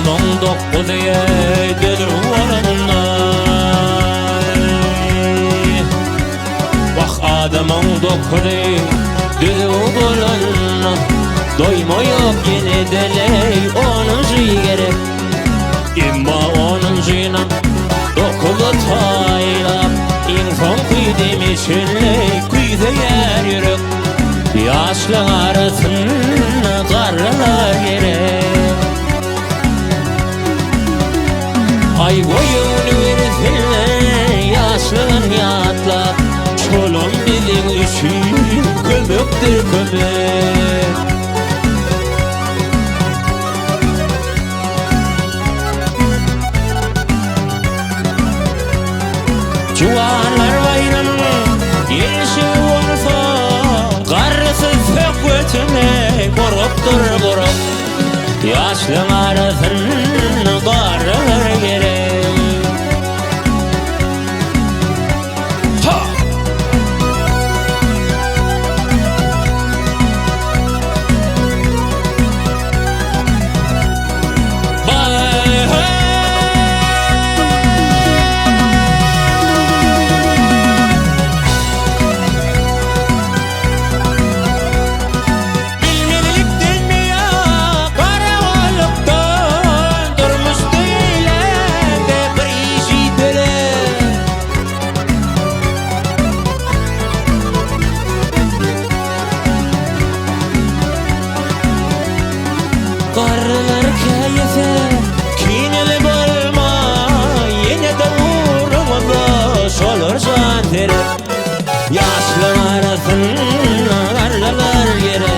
adamın dokkuzuya dönür olanlar. Bak adamın dokkuzuya dönür olanlar. Doyma yok yine deley onun suyu gerek. İmma onun suyuna dokulu taylap İnsan kuydu meşilley kuydu yer yürek. Yaşlı arasını karlar gerek. Ay boyun versinle yaşlığın yatla. Çolun bilin üçün kömüktür kömük. Juanlar bayramı yeşil olsa karısı sökütüne koruptur korup. Yaşlı arasını karlar gerek. Karılar keyfe kineli bolma, yine de uğrumda solursan terip. Yaşlı arasını karlar gerek.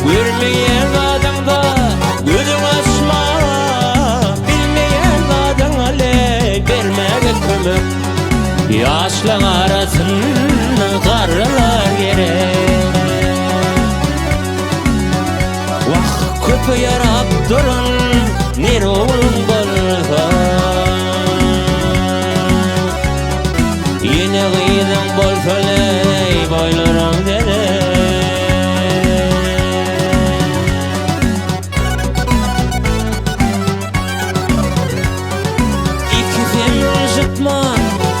Bilmeyen adamda gözün açma, bilmeyen adama ley vermeye kömür. Yaşlı arasını karlar gerek. Vah köpü yarap durun nere oğlum bolsa. Yine gıydan bolsa ley boylarım dere.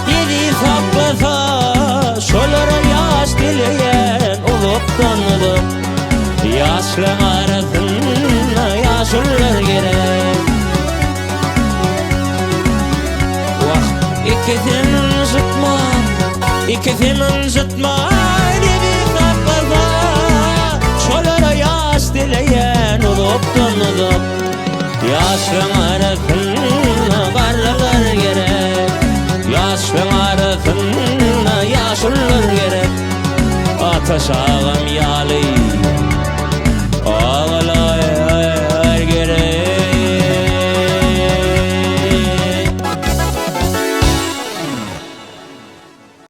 Yedi saplasa şolara yaş dileyen olup tanıdım. Yaşlı arasında yaşlılar gerek. Vah ikisinin zıtma yedi saplasa şolara yaş dileyen olup tanıdım. Yaşlı arasında karlar gerek. Yaşlı arasında yaşlılar gerek. Ateş ağam yalı